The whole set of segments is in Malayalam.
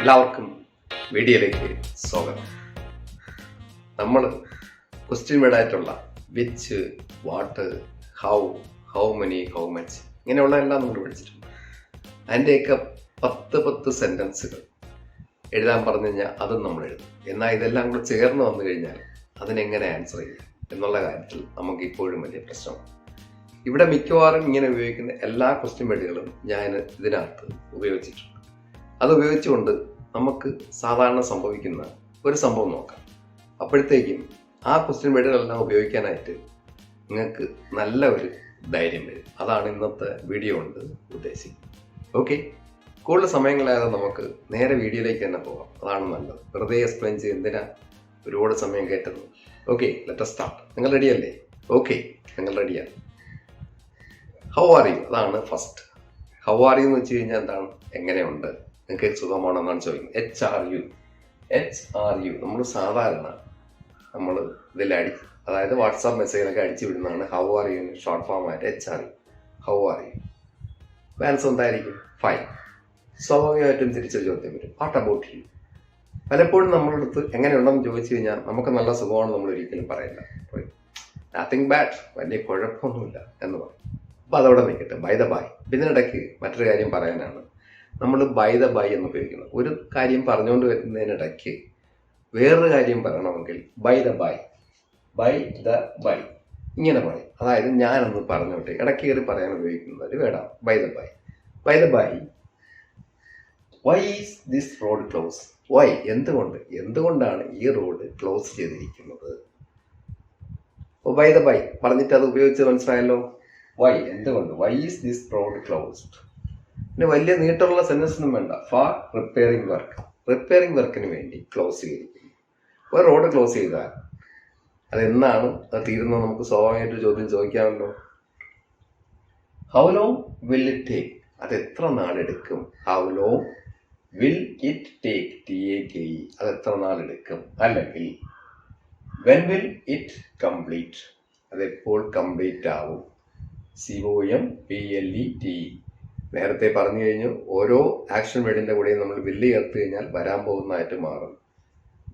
എല്ലാവർക്കും വീഡിയോയിലേക്ക് സ്വാഗതം. നമ്മൾ ക്വസ്റ്റ്യൻ വേർഡായിട്ടുള്ള which, what, how many, how much ഇങ്ങനെയുള്ള എല്ലാം നമ്മൾ പഠിച്ചിട്ടുണ്ട്. അതിൻ്റെയൊക്കെ 10 സെൻറ്റൻസുകൾ എഴുതാൻ പറഞ്ഞു കഴിഞ്ഞാൽ അതും നമ്മൾ എഴുതും. എന്നാൽ ഇതെല്ലാം കൂടെ ചേർന്ന് വന്നു കഴിഞ്ഞാൽ അതിനെങ്ങനെ ആൻസർ ചെയ്യാം എന്നുള്ള കാര്യത്തിൽ നമുക്ക് ഇപ്പോഴും വലിയ പ്രശ്നമാണ്. ഇവിടെ മിക്കവാറും ഇങ്ങനെ ഉപയോഗിക്കുന്ന എല്ലാ ക്വസ്റ്റ്യൻ വേർഡുകളും ഞാൻ ഇതിനകത്ത് ഉപയോഗിച്ചിട്ടുണ്ട്. അത് ഉപയോഗിച്ചുകൊണ്ട് നമുക്ക് സാധാരണ സംഭവിക്കുന്ന ഒരു സംഭവം നോക്കാം. അപ്പോഴത്തേക്കും ആ ക്വസ്റ്റ്യൻ വേർഡുകളെല്ലാം ഉപയോഗിക്കാനായിട്ട് നിങ്ങൾക്ക് നല്ല ഒരു ധൈര്യം വരും. അതാണ് ഇന്നത്തെ വീഡിയോ കൊണ്ട് ഉദ്ദേശിക്കുന്നത്. ഓക്കെ, കൂടുതൽ സമയങ്ങളായത് നമുക്ക് നേരെ വീഡിയോയിലേക്ക് തന്നെ പോകാം. അതാണ് നല്ലത്. വെറുതെ എക്സ്പ്ലെയിൻ ചെയ്ത് എന്തിനാ ഒരുപാട് സമയം കേട്ടത്. Okay, let us start. നിങ്ങൾ റെഡിയല്ലേ? ഓക്കെ, നിങ്ങൾ റെഡിയാണ്. ഹൗ ആർ യു, അതാണ് ഫസ്റ്റ്. ഹൗ ആർ യു എന്ന് വെച്ച് കഴിഞ്ഞാൽ എന്താണ്? എങ്ങനെയുണ്ട്, നിങ്ങൾക്ക് സുഖമാണോ എന്നാണ് ചോദിക്കുന്നത്. എച്ച് ആർ യു നമ്മൾ സാധാരണ ഇതിൽ അതായത് വാട്സാപ്പ് മെസ്സേജിലൊക്കെ അടിച്ചു വിടുന്നതാണ് how are you short form ആയിട്ട് H R U. How are you answer എന്തായിരിക്കും? ഫൈൻ. സ്വാഭാവികമായിട്ടും തിരിച്ചൊരു ചോദ്യം വരും, വാട്ട് അബൌട്ട് യു. പലപ്പോഴും നമ്മളുടെ അടുത്ത് എങ്ങനെയുണ്ടെന്ന് ചോദിച്ചു കഴിഞ്ഞാൽ നമുക്ക് നല്ല സുഖമാണെന്ന് നമ്മൾ ഒരിക്കലും പറയില്ല. നത്തിങ് ബാഡ്, വലിയ കുഴപ്പമൊന്നുമില്ല എന്ന് പറയും. അപ്പോൾ അതവിടെ നിൽക്കട്ടെ, ബൈ ദ ബൈ. ഇതിനിടയ്ക്ക് മറ്റൊരു കാര്യം പറയാനാണ് നമ്മൾ ബൈ ദ ബൈ എന്ന് ഉപയോഗിക്കുന്നത്. ഒരു കാര്യം പറഞ്ഞുകൊണ്ട് വരുന്നതിനിടയ്ക്ക് വേറൊരു കാര്യം പറയണമെങ്കിൽ ബൈ ദ ബൈ ഇങ്ങനെ പറയും. അതായത് ഞാനൊന്ന് പറഞ്ഞോട്ടെ, ഇടയ്ക്ക് കയറി പറയാൻ ഉപയോഗിക്കുന്നത് ഒരു വേടാണ് by the by. Why is this road close? Why, എന്തുകൊണ്ടാണ് ഈ റോഡ് ക്ലോസ് ചെയ്തിരിക്കുന്നത്? അപ്പോൾ ബൈ ദ ബൈ പറഞ്ഞിട്ട് അത് ഉപയോഗിച്ച് മനസ്സിലായല്ലോ. വൈ, എന്തുകൊണ്ട്? Why is this road closed? പിന്നെ വലിയ നീട്ടമുള്ള സെന്റൻസ് ഒന്നും വേണ്ട. ഫോർ റിപ്പയറിംഗ് വർക്കിന് വേണ്ടി ക്ലോസ് ചെയ്തിരിക്കുന്നു. ഒരു റോഡ് ക്ലോസ് ചെയ്താൽ അതെന്നാണ് അത് തീരുന്നത്? നമുക്ക് സ്വാഭാവികമായിട്ട് ചോദ്യം ചോദിക്കാമല്ലോ. How long will it take? അത് എത്ര നാളെടുക്കും? How long will it take, TAKE, അത് എത്ര നാളെടുക്കും? അല്ലെങ്കിൽ വെൻ വിൽ ഇറ്റ് കംപ്ലീറ്റ്, അതെപ്പോൾ കംപ്ലീറ്റ് ആവും? COMPLETE. നേരത്തെ പറഞ്ഞു കഴിഞ്ഞു, ഓരോ ആക്ഷൻ വേർഡിന്റെ കൂടെയും നമ്മൾ വില്ല് ചേർത്ത് കഴിഞ്ഞാൽ വരാൻ പോകുന്നതായിട്ട് മാറും.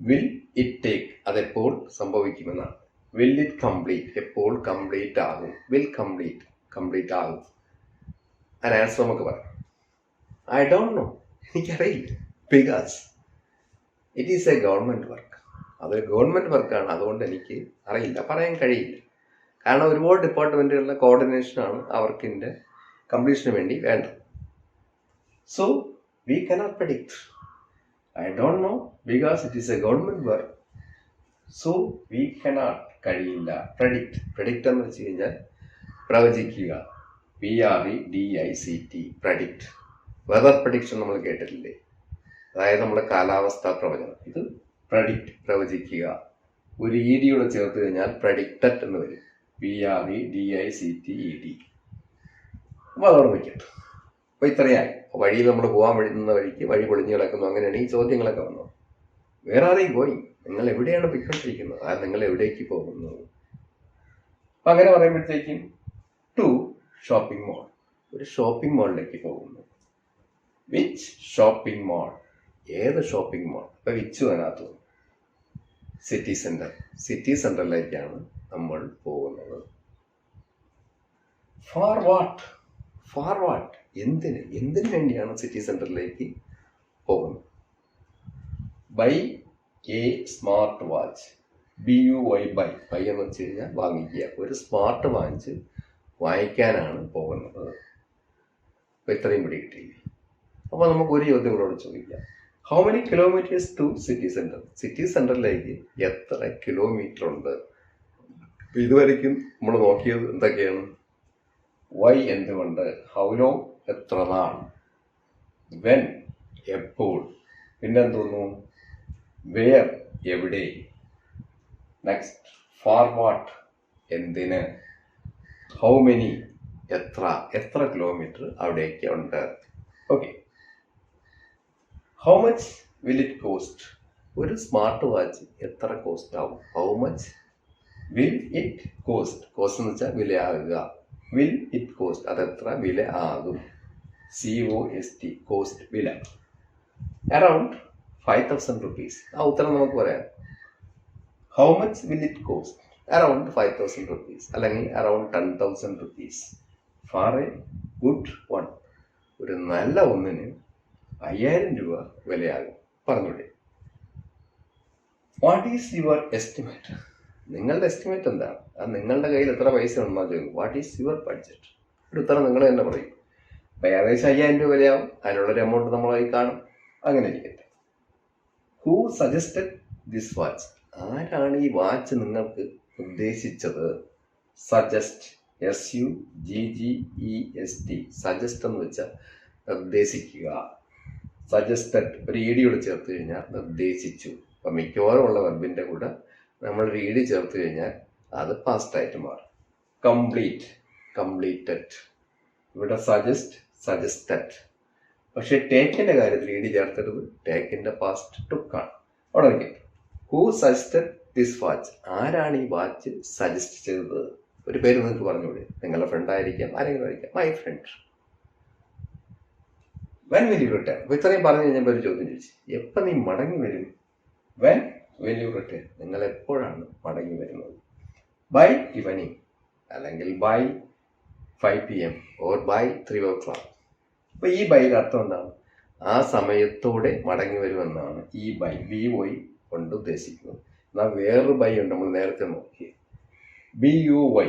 വിൽ ഇറ്റ് ടേക്ക്, അതെപ്പോൾ സംഭവിക്കുമെന്നാണ്. വിൽ ഇറ്റ് കംപ്ലീറ്റ്, എപ്പോൾ കംപ്ലീറ്റ് ആകും? വിൽ കംപ്ലീറ്റ് ആകും. അതിന് ആൻസർ നമുക്ക് പറയാം. ഐ ഡോണ്ട് നോ, എനിക്കറിയില്ല. Because it is a government work. അതൊരു ഗവൺമെന്റ് വർക്കാണ്, അതുകൊണ്ട് എനിക്ക് അറിയില്ല, പറയാൻ കഴിയില്ല. കാരണം ഒരുപാട് ഡിപ്പാർട്ട്മെന്റുകളുടെ കോർഡിനേഷനാണ് ആ വർക്കിന്റെ കംപ്ലീഷന് വേണ്ടി വേണ്ടത്. So we cannot predict. I don't no because it is a government work. So we cannot, കഴിയില്ല. പ്രെഡിക്റ്റ് എന്ന് വെച്ച് കഴിഞ്ഞാൽ പ്രവചിക്കുക. PREDICT, predict. വെതർ പ്രഡിക്ഷൻ നമ്മൾ കേട്ടിട്ടില്ലേ? അതായത് നമ്മുടെ കാലാവസ്ഥാ പ്രവചനം. ഇത് പ്രഡിക്റ്റ്, പ്രവചിക്കുക. ഒരു ED ചേർത്ത് കഴിഞ്ഞാൽ പ്രഡിക്റ്റഡ് എന്ന് വരും. PREDICTED. അപ്പോൾ അതോടെ വയ്ക്കട്ടെ. അപ്പോൾ ഇത്രയായി. വഴിയിൽ നമ്മൾ പോകാൻ നിന്ന വഴിക്ക് വഴി പൊളിഞ്ഞു കിടക്കുന്നു. അങ്ങനെയാണ് ഈ ചോദ്യങ്ങളൊക്കെ വന്നത്. വേറെ ആരെയും പോയി, നിങ്ങൾ എവിടെയാണ് പോയിക്കൊണ്ടിരിക്കുന്നത്? നിങ്ങൾ എവിടേക്ക് പോകുന്നത്? അപ്പം അങ്ങനെ പറയുമ്പോഴത്തേക്കും ടു ഷോപ്പിംഗ് മോൾ, ഒരു ഷോപ്പിംഗ് മാളിലേക്ക് പോകുന്നു. വിച്ച് ഷോപ്പിംഗ് മാൾ, ഏത് ഷോപ്പിംഗ് മാൾ? അപ്പം വിച്ചു അതിനകത്ത് സിറ്റി സെന്ററിലേക്കാണ് നമ്മൾ പോകുന്നത്. ഫോർ വാട്ട്, എന്തിനു വേണ്ടിയാണ് സിറ്റി സെന്ററിലേക്ക് പോകുന്നത്? Buy a smart watch. BUY, buy എന്ന് വെച്ച് കഴിഞ്ഞാൽ വാങ്ങിക്കുക. ഒരു സ്മാർട്ട് വാച്ച് വാങ്ങിക്കാനാണ് പോകുന്നത്. അപ്പൊ ഇത്രയും പിടി കിട്ടിയില്ലേ? അപ്പൊ നമുക്ക് ഒരു ചോദ്യം കൂടെ ചോദിക്കാം. How many kilometres to city centre? City സെന്ററിലേക്ക് എത്ര കിലോമീറ്റർ ഉണ്ട്? ഇതുവരെയ്ക്കും നമ്മൾ നോക്കിയത് എന്തൊക്കെയാണ്? വൈ, എന്തുകൊണ്ട്? ഹൗ ലോങ്, എത്ര നാൾ? വെൻ, എപ്പോൾ? പിന്നെന്തോന്നു? വേർ, എവിടെ? നെക്സ്റ്റ്, ഫോർ വാട്ട്, എന്തിന്? ഹൗ മെനി, എത്ര കിലോമീറ്റർ അവിടേക്ക് ഉണ്ട്? Okay. How much will it cost? ഒരു സ്മാർട്ട് വാച്ച് എത്ര കോസ്റ്റ് ആവും? How much will it cost എന്ന് വെച്ചാൽ വിലയാകുക. വിൽ ഇറ്റ് കോസ്റ്റ്, അതെത്ര വില ആകും? COST, കോസ്റ്റ്, വില. Around 5,000 rupees. ആ ഉത്തരം നമുക്ക് പറയാം. How much will it cost? Around 5,000 rupees അല്ലെങ്കിൽ around 10,000 rupees for a good one. ഒരു നല്ല ഒന്നിന് 5,000 രൂപ വിലയാകും. പറഞ്ഞോളൂ. What is your estimate? നിങ്ങളുടെ എസ്റ്റിമേറ്റ് എന്താണ്? അത് നിങ്ങളുടെ കയ്യിൽ എത്ര പൈസ ഉണ്ടെന്നാ ചോദിക്കും. What is your budget? ഒരു ഉത്തരം നിങ്ങൾ തന്നെ പറയും. അപ്പം ഏകദേശം 5,000 രൂപ വിലയാവും. അതിനുള്ളൊരു എമൗണ്ട് നമ്മളെ കയ്യിൽ കാണും. അങ്ങനെ ഇരിക്കട്ടെ. Who suggested this watch? ആരാണ് ഈ വാച്ച് നിങ്ങൾക്ക് ഉദ്ദേശിച്ചത്? Suggest, SUGGEST. സജസ്റ്റ് എന്ന് വെച്ചാൽ നിർദ്ദേശിക്കുക. സജസ്റ്റഡ് ഒരു ഈഡിയോട് ചേർത്ത് കഴിഞ്ഞാൽ നിർദ്ദേശിച്ചു. അപ്പം മിക്കവാറും ഉള്ള വെർബിൻ്റെ കൂടെ നമ്മൾ ഈഡി ചേർത്ത് കഴിഞ്ഞാൽ അത് പാസ്റ്റ് ആയിട്ട് മാറും. Complete, completed. ഇവിടെ സജസ്റ്റ്, സജസ്റ്റഡ്. പക്ഷെ ടേക്കിൻ്റെ കാര്യത്തിൽ ഈഡി ചേർത്തരുത്. ടേക്കിൻ്റെ പാസ്റ്റ് ടുക്കാണ്. അവിടെ വയ്ക്കും. Who suggested this watch? ആരാണ് ഈ വാച്ച് സജസ്റ്റ് ചെയ്തത്? ഒരു പേര് നിങ്ങൾക്ക് പറഞ്ഞുകൂടെ? നിങ്ങളുടെ ഫ്രണ്ട് ആയിരിക്കാം, ആരെങ്കിലും ആയിരിക്കാം. My friend. When will you return? അപ്പോൾ ഇത്രയും പറഞ്ഞു കഴിഞ്ഞപ്പോൾ ഒരു ചോദ്യം ചോദിച്ചു, എപ്പോൾ നീ മടങ്ങി വരും? When will you return? നിങ്ങൾ എപ്പോഴാണ് മടങ്ങി വരുന്നത്? ബൈ ഈവനിങ്, അല്ലെങ്കിൽ by 5 PM or by 3 o'clock. അപ്പോൾ ഈ ബൈയുടെ അർത്ഥം എന്താണ്? ആ സമയത്തോടെ മടങ്ങി വരുമെന്നാണ് ഈ ബൈ, BY കൊണ്ട് ഉദ്ദേശിക്കുന്നത്. എന്നാൽ വേറൊരു ബൈ ഉണ്ട്, നമ്മൾ നേരത്തെ നോക്കി, BUY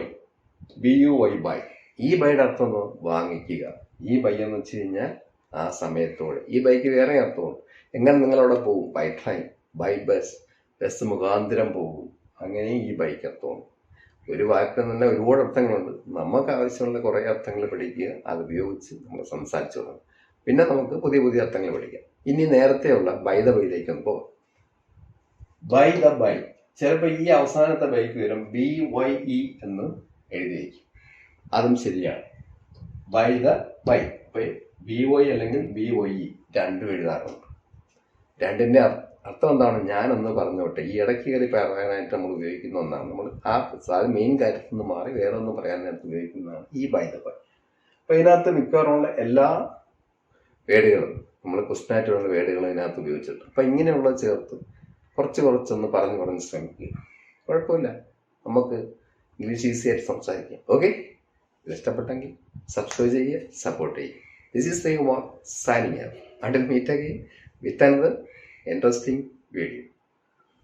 ബൈ. ഈ ബൈയുടെ അർത്ഥം ഒന്ന് വാങ്ങിക്കുക. ഈ ബൈ എന്ന് വെച്ച് കഴിഞ്ഞാൽ ആ സമയത്തോടെ. ഈ ബൈക്ക് വേറെ അർത്ഥമുണ്ട്. എങ്ങനെ നിങ്ങളവിടെ പോകും? By train, by bus, bus മുഖാന്തരം പോകും. അങ്ങനെ ഈ ബൈക്ക് അർത്ഥമുണ്ട്. ഒരു വാക്കിന് തന്നെ ഒരുപാട് അർത്ഥങ്ങളുണ്ട്. നമുക്ക് ആവശ്യമുള്ള കുറേ അർത്ഥങ്ങൾ പഠിക്കുക, അത് ഉപയോഗിച്ച് നമ്മൾ സംസാരിച്ചു തുടങ്ങും. പിന്നെ നമുക്ക് പുതിയ പുതിയ അർത്ഥങ്ങൾ പഠിക്കാം. ഇനി നേരത്തെയുള്ള ബൈ ദ ബൈയിലേക്ക് ഒന്ന് പോകാം. ബൈ ദ ബൈ, ചിലപ്പോൾ ഈ അവസാനത്തെ ബൈക്ക് വരും BYE എന്ന് എഴുതി വയ്ക്കും. അതും ശരിയാണ്. By the by. അപ്പോൾ BY അല്ലെങ്കിൽ BYE രണ്ടും എഴുതാറുണ്ട്. രണ്ടിൻ്റെ അർത്ഥം എന്താണ്? ഞാനൊന്ന് പറഞ്ഞോട്ടെ. ഈ ഇടയ്ക്ക് കയറി പറയാനായിട്ട് നമ്മൾ ഉപയോഗിക്കുന്ന ഒന്നാണ്. നമ്മൾ അത് മെയിൻ കാര്യത്തിൽ നിന്ന് മാറി വേറെ ഒന്നും പറയാനായിട്ട് ഉപയോഗിക്കുന്നതാണ് ഈ ബൈ ദ ബൈ. അപ്പോൾ ഇതിനകത്ത് മിക്കവാറുമുള്ള എല്ലാ വേർഡുകളും നമ്മൾ ക്വസ്റ്റനായിട്ടുള്ള വേർഡുകളും ഇതിനകത്ത് ഉപയോഗിച്ചിട്ടുണ്ട്. അപ്പം ഇങ്ങനെയുള്ളത് ചേർത്ത് കുറച്ചൊന്ന് പറഞ്ഞ് ശ്രമിക്കുക. കുഴപ്പമില്ല, നമുക്ക് ഇംഗ്ലീഷ് ഈസി ആയിട്ട് സംസാരിക്കാം. ഓക്കെ, ഇത് ഇഷ്ടപ്പെട്ടെങ്കിൽ സബ്സ്ക്രൈബ് ചെയ്യുക, സപ്പോർട്ട് ചെയ്യുക. This is Srikumar signing off. Until meet again with another interesting video.